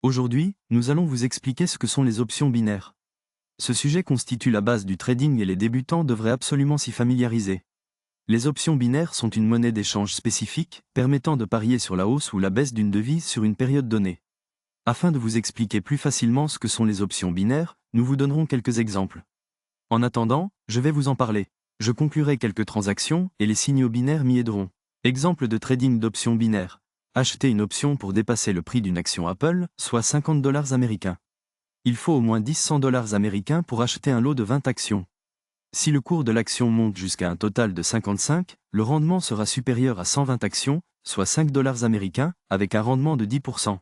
Aujourd'hui, nous allons vous expliquer ce que sont les options binaires. Ce sujet constitue la base du trading et les débutants devraient absolument s'y familiariser. Les options binaires sont une monnaie d'échange spécifique, permettant de parier sur la hausse ou la baisse d'une devise sur une période donnée. Afin de vous expliquer plus facilement ce que sont les options binaires, nous vous donnerons quelques exemples. En attendant, je vais vous en parler. Je conclurai quelques transactions et les signaux binaires m'y aideront. Exemple de trading d'options binaires. Acheter une option pour dépasser le prix d'une action Apple, soit $50 américains. Il faut au moins 10 $100 américains pour acheter un lot de 20 actions. Si le cours de l'action monte jusqu'à un total de 55, le rendement sera supérieur à 120 actions, soit $5 américains, avec un rendement de 10%.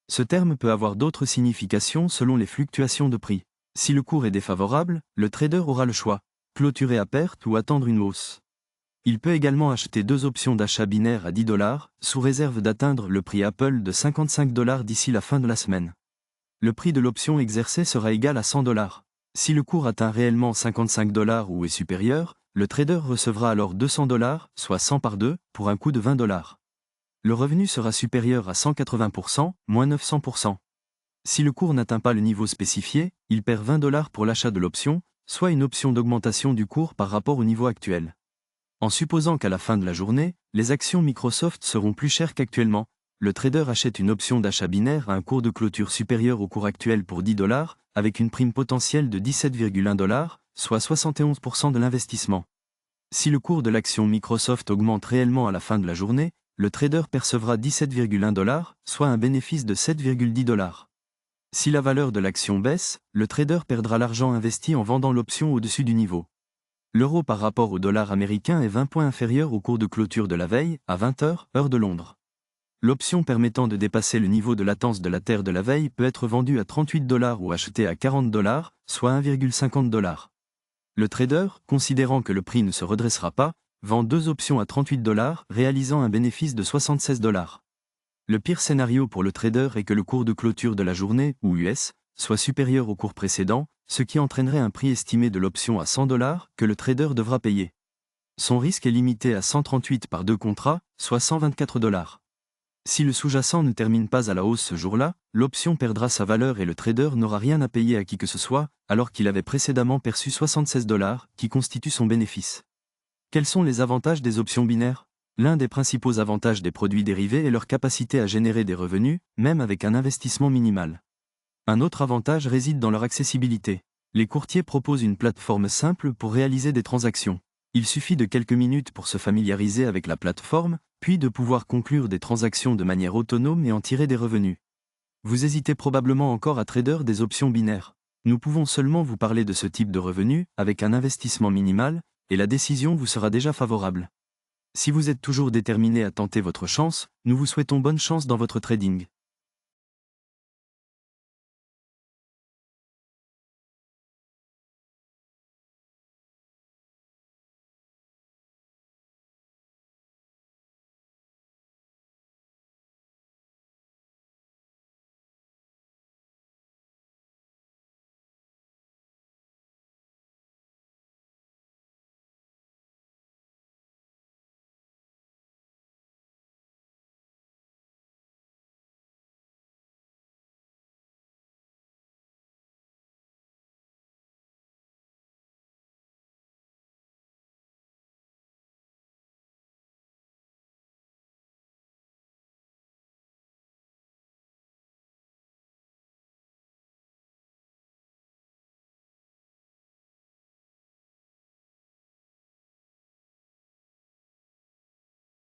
Ce terme peut avoir d'autres significations selon les fluctuations de prix. Si le cours est défavorable, le trader aura le choix, clôturer à perte ou attendre une hausse. Il peut également acheter deux options d'achat binaire à $10, sous réserve d'atteindre le prix Apple de $55 d'ici la fin de la semaine. Le prix de l'option exercée sera égal à $100. Si le cours atteint réellement $55 ou est supérieur, le trader recevra alors $200, soit 100 par 2, pour un coût de $20. Le revenu sera supérieur à 180%, moins 900%. Si le cours n'atteint pas le niveau spécifié, il perd $20 pour l'achat de l'option, soit une option d'augmentation du cours par rapport au niveau actuel. En supposant qu'à la fin de la journée, les actions Microsoft seront plus chères qu'actuellement, le trader achète une option d'achat binaire à un cours de clôture supérieur au cours actuel pour $10, avec une prime potentielle de $17,1, soit 71% de l'investissement. Si le cours de l'action Microsoft augmente réellement à la fin de la journée, le trader percevra $17,1, soit un bénéfice de $7,10. Si la valeur de l'action baisse, le trader perdra l'argent investi en vendant l'option au-dessus du niveau. L'euro par rapport au dollar américain est 20 points inférieur au cours de clôture de la veille, à 20h, heure de Londres. L'option permettant de dépasser le niveau de latence de la terre de la veille peut être vendue à $38 ou achetée à $40, soit $1,50. Le trader, considérant que le prix ne se redressera pas, vend deux options à $38, réalisant un bénéfice de $76. Le pire scénario pour le trader est que le cours de clôture de la journée, ou US, soit supérieur au cours précédent, ce qui entraînerait un prix estimé de l'option à $100 que le trader devra payer. Son risque est limité à 138 par deux contrats, soit $124. Si le sous-jacent ne termine pas à la hausse ce jour-là, l'option perdra sa valeur et le trader n'aura rien à payer à qui que ce soit, alors qu'il avait précédemment perçu $76, qui constitue son bénéfice. Quels sont les avantages des options binaires ? L'un des principaux avantages des produits dérivés est leur capacité à générer des revenus, même avec un investissement minimal. Un autre avantage réside dans leur accessibilité. Les courtiers proposent une plateforme simple pour réaliser des transactions. Il suffit de quelques minutes pour se familiariser avec la plateforme, puis de pouvoir conclure des transactions de manière autonome et en tirer des revenus. Vous hésitez probablement encore à trader des options binaires. Nous pouvons seulement vous parler de ce type de revenus, avec un investissement minimal, et la décision vous sera déjà favorable. Si vous êtes toujours déterminé à tenter votre chance, nous vous souhaitons bonne chance dans votre trading.